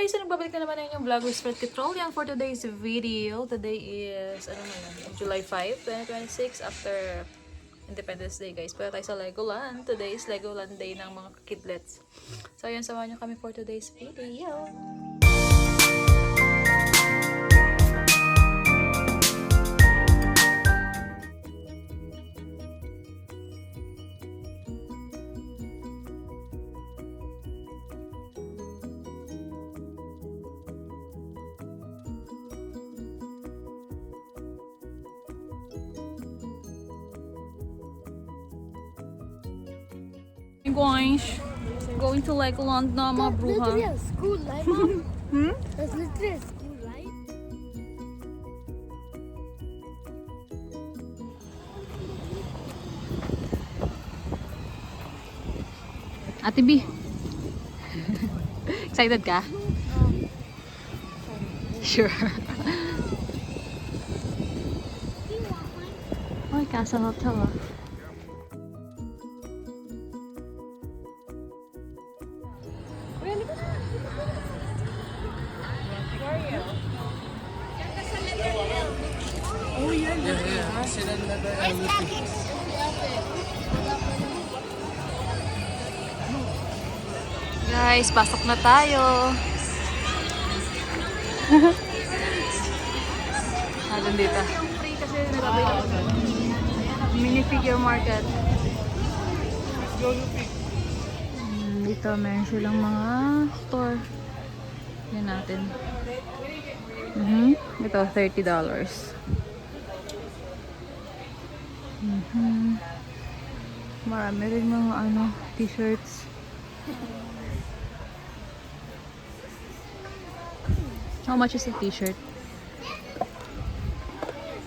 guys, nagbabalik na naman na inyong vloggers Fred Petroleum for today's video. Today is, July 5, 2026 after Independence Day guys. Pero tayo sa Legoland. Today is Legoland Day ng mga kidlets. So ayun, samahan nyo kami for today's video. Guys, going to Legoland na mga bruha. That's literally a school, right, Mom? Hmm? That's literally a school, right? Ate B. Excited ka? Sure. Ay, Casa Hotel ah. Guys, pasok na tayo. Natin dito. Free kasi minifigure market. Dito meron silang mga store. Yan natin. Ito, $30. Marami rin mga t-shirts. How much is a t-shirt?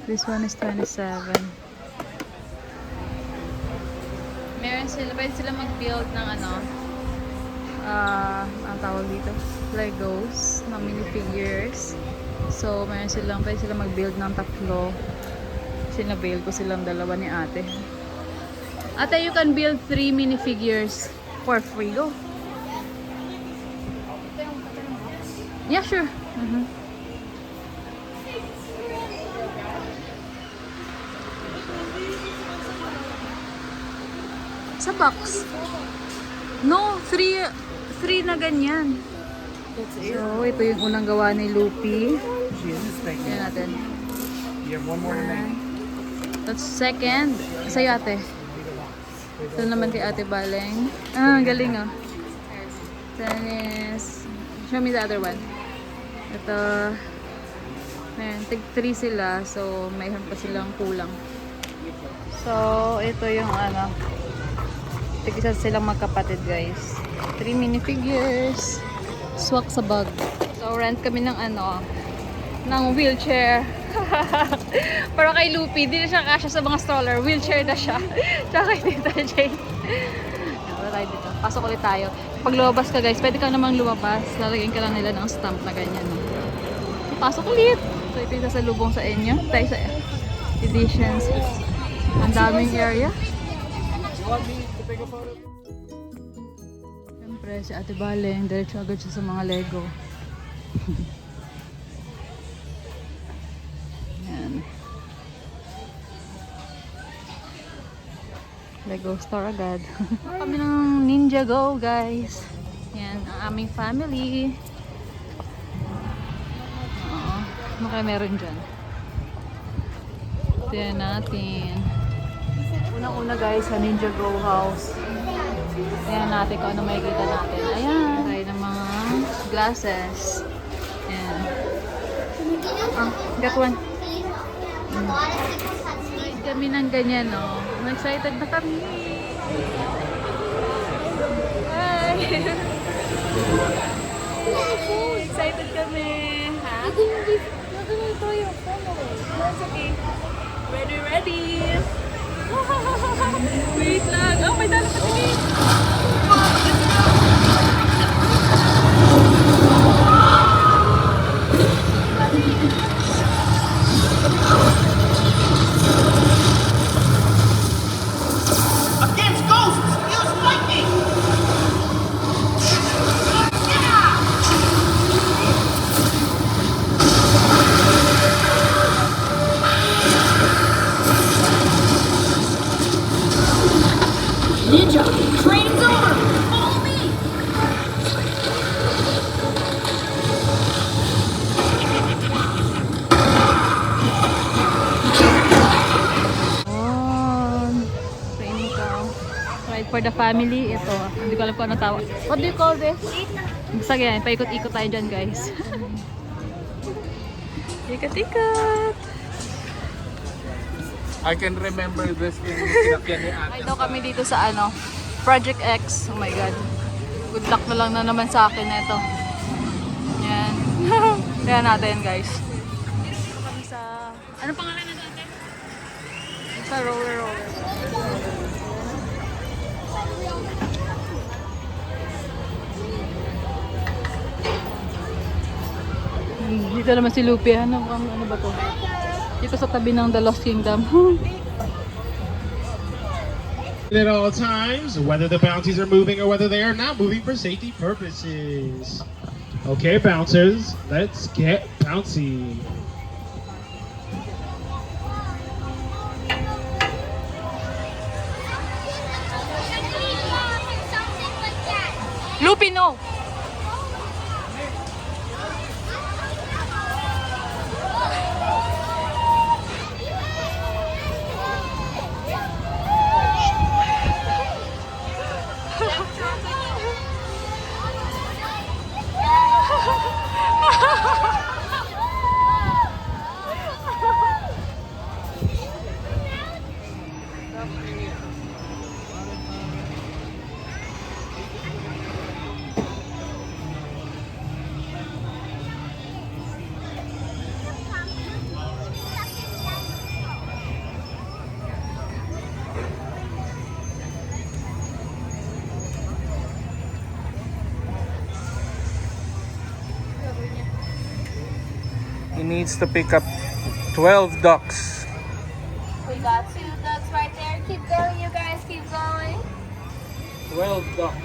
This one is 27. Meron sila, pwede sila mag-build ng ang tawag dito, Legos, na minifigures. So, pwede silang mag-build ng tatlo. Sina-build ko silang dalawa ni ate. Ate, you can build 3 minifigures for free. Go. Yeah, sure. Sa box. No, 3 na ganyan. So, ito yung unang gawa ni Lupi. Yan natin. You have one more to make. That's second. Sa'yo ate. Ito naman kay ate Baleng. Galing oh. Then is, show me the other one. Ito, tig 3 sila. So, mayroon pa silang kulang. So, ito yung tig isa silang magkapatid guys. 3 minifigures. Swak sa bag. So, rent kami ng ng wheelchair. Pero kay Lupi, di na siya kasya sa mga stroller. Wheelchair na siya. Tsaka kay Tita Jane. Wala tayo dito. Pasok ulit tayo. Pag lumabas ka guys, pwede ka namang lumabas. Lalagyan ka lang nila ng stamp na ganyan. Pasok ulit. So ito yung sasalubong sa inyo. Tayo sa editions. Ang daming area. Siyempre si Ate Baleng, diretso agad siya sa mga Lego. Lego store agad. Kami ng Ninjago guys. Yan, ang aming family. Ano kaya meron dyan? Tignan natin. Unang-una guys sa Ninjago house. Tignan natin kung ano makikita natin. Ayan. Tayo ng mga glasses. Ayan. Got one. Kami ng ganyan, no? Excited na kami. Hi! Excited kami. Ha? You're gonna throw your phone away. That's okay. Ready? Wait lang. Oh, may dala pa sige. Against ghosts, use lightning! Yeah! for the family. Ito, hindi ko alam kung ano tawag. What do you call this? Basta ganyan, paikot-ikot tayo dyan guys. Ikot-ikot! I can remember this in sinakyan ni ate. Ay daw kami dito sa ano, Project X. Oh my God. Good luck na lang na naman sa akin na ito. Yan. Kaya natin guys. Dito kami sa... Anong pangalan na doon? Sa roller. Dito naman si Lupi. Ano ba to? Dito sa tabi ng The Lost Kingdom. At all times, whether the bounties are moving or whether they are not moving for safety purposes. Okay, bouncers, let's get bouncy. Lupi, no! He needs to pick up 12 ducks. We got 2 ducks right there. Keep going, you guys. Keep going. 12 ducks.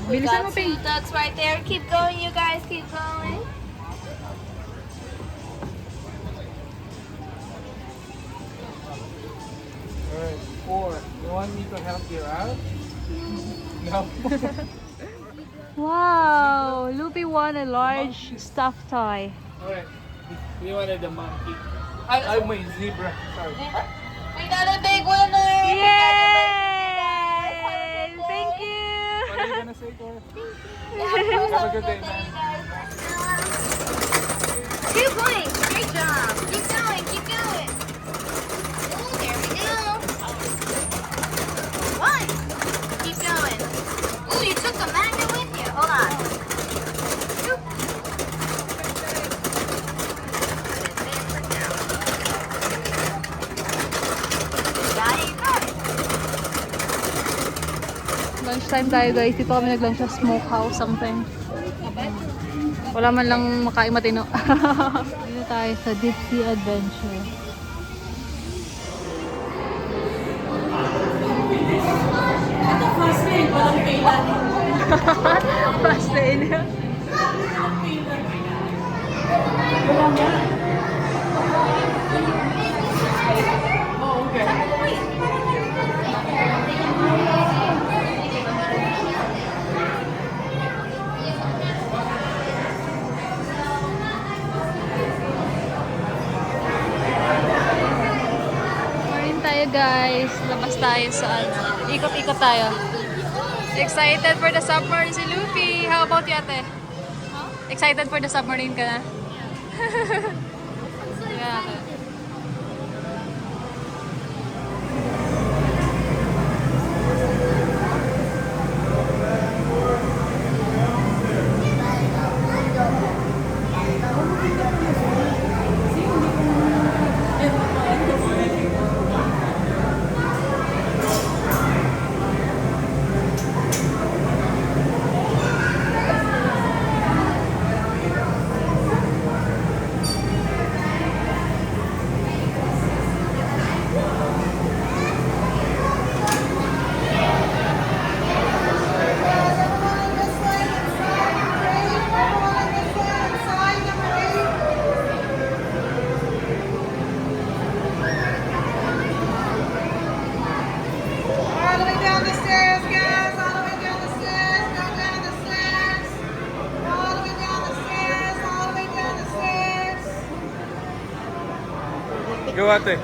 We Bilisan mo, got 2 Pink. ducks right there. Keep going, you guys. Keep going. Alright, 4. You want me to help you out? No. Wow! Lupi won a large stuffed toy. Alright. We wanted the monkey. I my zebra. Sorry. We got a big winner. Yay! Thank you! What are you gonna say, Cora? Have a good day, man. Keep going. Great job. Keep going. Keep going. Ooh, there we go. 1. Keep going. Ooh, you took the magnet with you. Hold on. 2. Got it. Lunchtime tayo guys. Dito kami nag-lunch sa smokehouse something. Wala man lang makain matino. Dito tayo sa Deep Sea Adventure. Fast lane. Morning tayo guys. Labas tayo sa ano. Ikot-ikot tayo. Excited for the submarine si Luffy. How about you, ate? Excited for the submarine ka na? Yeah. Go ate.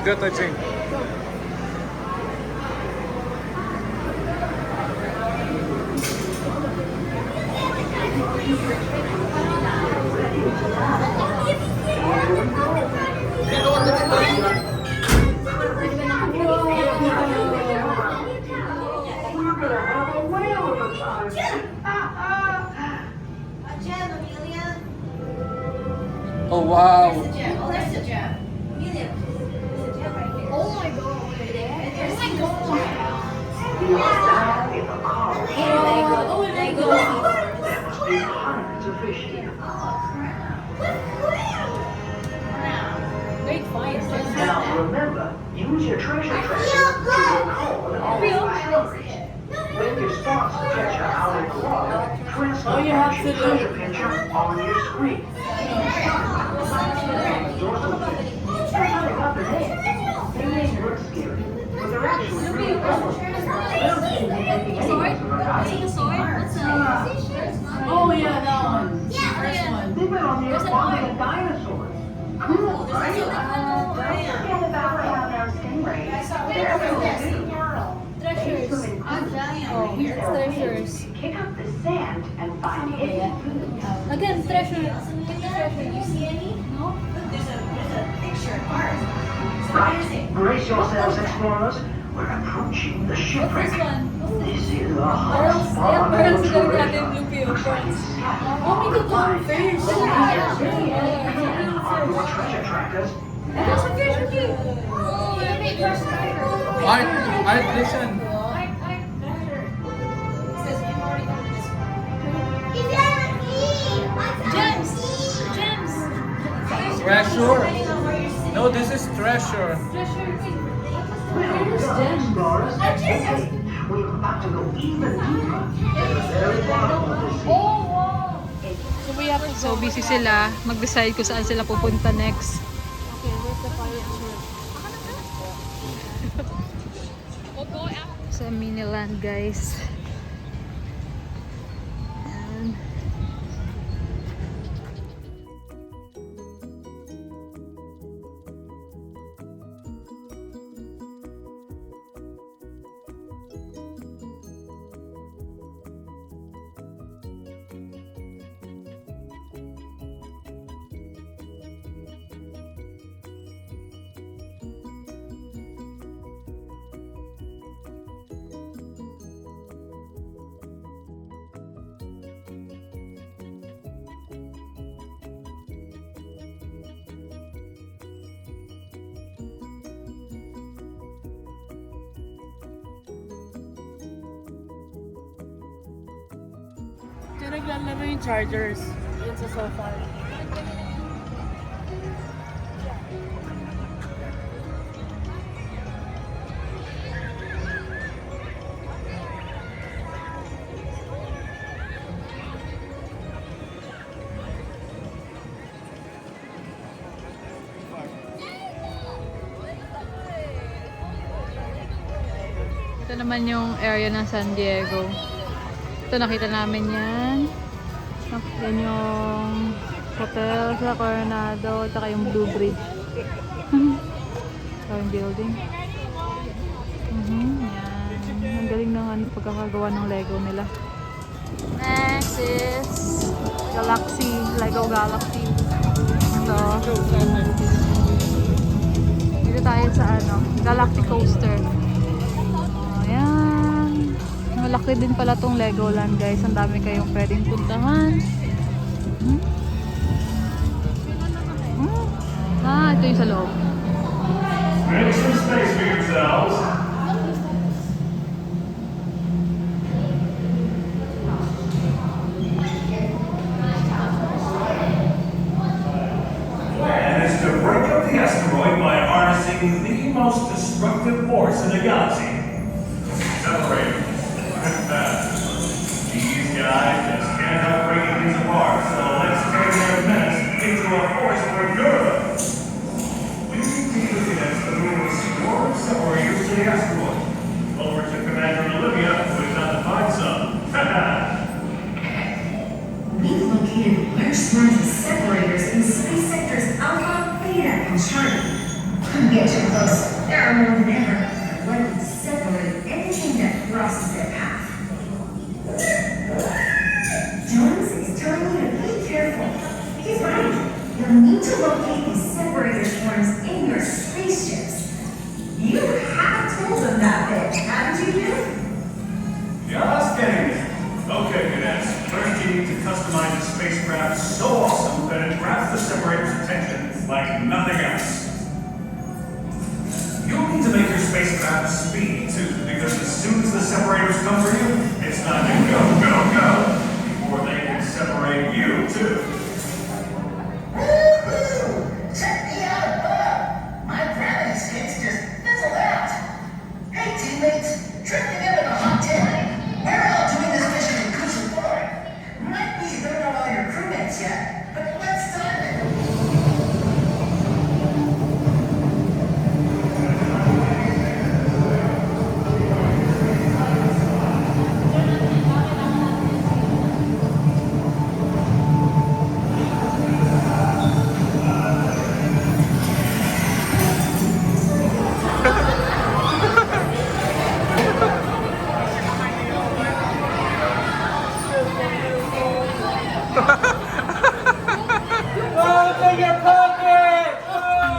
Go touching. Oh wow. Oh, there's the gem. Amelia. There's a gem right here. Oh my god. There's like Great finds. Now remember, use your treasure tracker to recall and always stories. When you spot the treasure out in the water, transfer the treasure picture on your screen. Up ahead. They may look scary, but they're actually really clever. Oh yeah, that one. Yeah, They've been on the aquarium with dinosaurs. Cool, right? Don't forget about how those stingrays. They're cool too. Treasures. Oh, it's treasures. Kick up the sand and find hidden food. Again, treasure. You see any? No? There's a picture of ours. So what is it? Brace yourselves, explorers. We're approaching the shipwreck. This is a hot spot on the treasure. Looks like it's scattered all over the place. On your treasure trackers. There's a treasure too. Oh, yeah, big treasure. Art, listen. Treasure. No, this is treasure. Well done, explorers. Okay, we're about to go even deeper to the very bottom of the sea. So busy sila. Mag-decide kung saan sila pupunta next. Sa Miniland, guys. Ayan. Diyan naglalaro yung Chargers. Yun sa sofa. Ito naman yung area ng San Diego. Ito nakita namin yan. Yan yung hotel sa Coronado, at yung Blue Bridge. Ito yung building. Yan. Ang galing ng pagkakagawa ng Lego nila. Next is Galaxy, Lego Galaxy. So, dito tayo sa Galaxy Coaster. Ayan. Malaki din pala tong Legoland, guys. Ang dami kayong pwedeng puntahan. Ito yung sa loob. Make some space for yourselves. Plan is to break up the asteroid by harnessing the most destructive force in the galaxy. Separate. These guys just can't help breaking things apart, so let's turn their menace into a force for good. We need to connect the moon with secure separators to the asteroid. Over to Commander Olivia, who is out to find some. We've located large swarms of separators inside sectors Alpha, Beta, and Charlie. Don't get too close. There are more than ever. Let them separate anything that crosses their path. Jones is telling to locate these separator forms in your spaceships. You have told them that bit, haven't you, Bill? Just getting there. Okay, cadets. First, you need to customize the spacecraft so awesome that it grabs the separator's attention like nothing else. You'll need to make your spacecraft speedy, too, because as soon as the separators come for you, it's time to go, go, go, before they can separate you, too. Woohoo! Check me out above. My gravity skates just fizzled out. Hey, teammates. Drifting in with a hot tip. We're out doing this mission in Cushion 4. Might be you don't know all your crewmates yet, but let's dive in.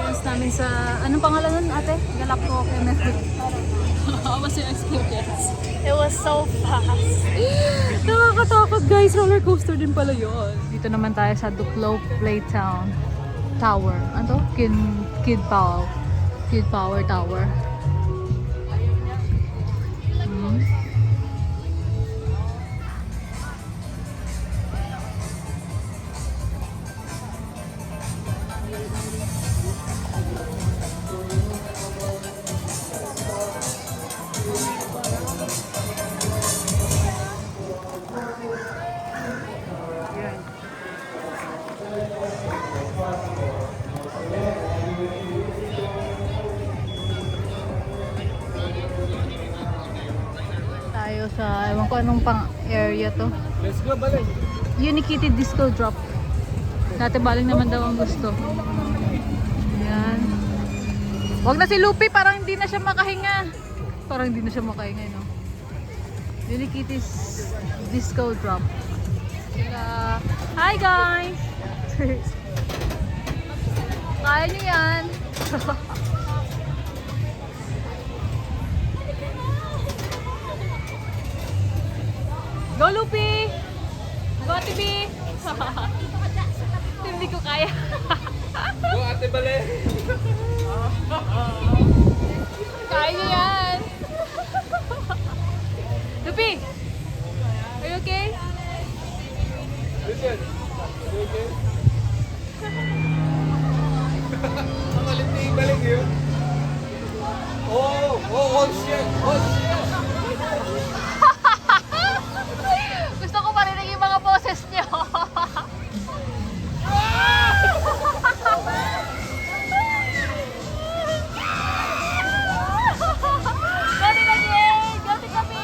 Experience namin sa, anong pangalan nun ate? Galacto Emerald. How was your experience? It was so fast. Nakakatakot guys, roller coaster din pala yun. Dito naman tayo sa Duplo Playtown Tower. Ano to? Kid Power Tower. Hmm. Tayo sa, ewan ko anong pang area to. Let's go, Baling. Unikitty Disco Drop. Dati baling naman daw ang gusto. Ayan. Wag na si Lupi, parang hindi na siya makahinga. Parang hindi na siya makahinga, no? Unikitty's Disco Drop. Sila. Hi guys! Kaya niyo yan. Go Lupi! Go Ate B! Hindi ko kaya. Go, Ate Bale. Kaya niyo yan. Lupi! Are you okay? Listen. You okay? Ang alit ni Baling yun. Oh, shit. Oh, shit. Gusto ko marinig yung mga boses niyo. Gati na din! Gati kami!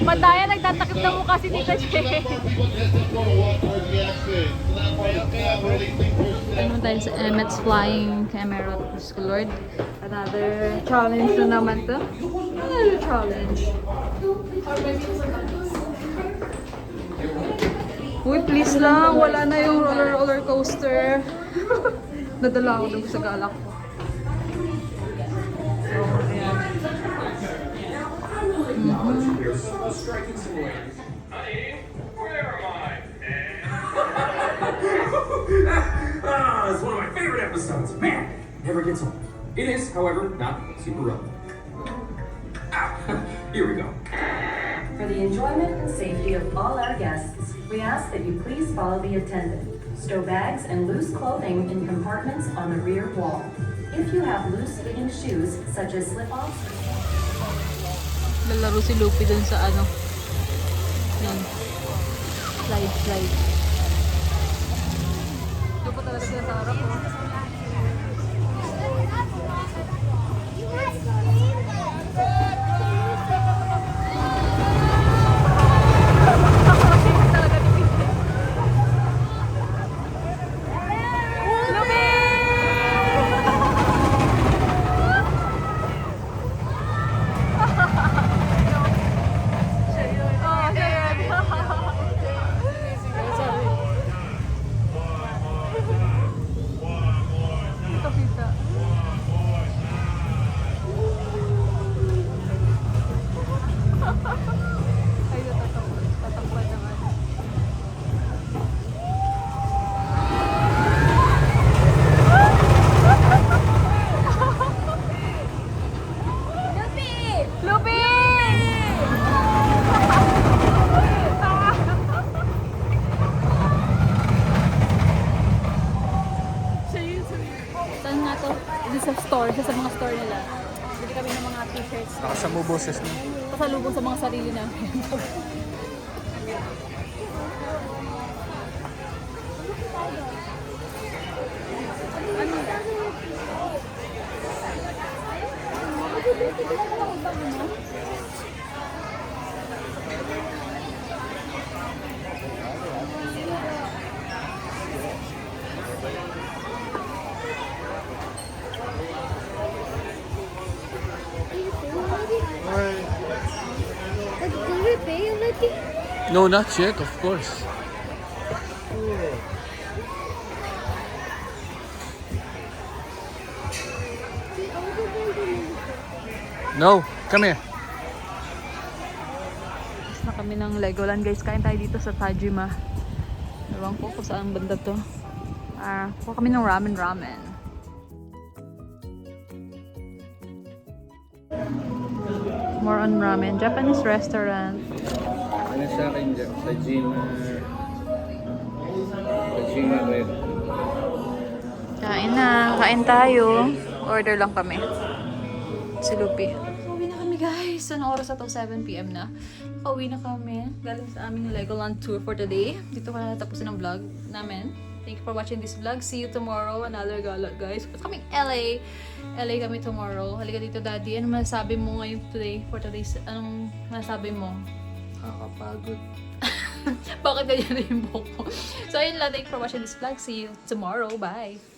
Madaya, nagtatakip na mukha si Tita Jane. Naman tayo sa Emmett's Flying Camera School Lord. Another challenge na naman to. Another challenge. Uy, please lang. Wala na yung roller coaster. Nadala ako dun sa galak ko. So, ayan. It's one of my favorite episodes. Man, never gets old. It is, however, not super relevant. Here we go. For the enjoyment and safety of all our guests, we ask that you please follow the attendant. Stow bags and loose clothing in compartments on the rear wall. If you have loose-fitting shoes, such as slip-ons, Lalaro si Lupi dun sa ano. Yan. Slide. Doon po talaga sila sa harap, oh. Saan nga to? Dito sa store, sa mga store nila. Bili kami ng mga t-shirts. Nakasamu boses niya. Pasalubong sa mga sarili namin. No, not yet, of course. No, come here. Tapos na kami ng Legoland, guys. Kain tayo dito sa Tajima. Ewan ko kung saan banda to. Kuha kami ng ramen. More on ramen. Japanese restaurant. Ano sa akin dyan? Tajima Red. Kain tayo. Order lang kami. Si Lupi. Uwi na kami, guys. Anong oras na to? 7 PM na. Uwi na kami. Galing sa aming Legoland tour for today. Dito ka tapusin ang vlog namin. Thank you for watching this vlog. See you tomorrow. Another gala, guys. Kaming LA. LA kami tomorrow. Halika dito, Daddy. Ano masasabi mo ngayon today? For today's... Anong masasabi mo? Nakakapagod. Bakit ganyan na yung buhok ko? So, ayun lang. Thank you for watching this vlog. See you tomorrow. Bye!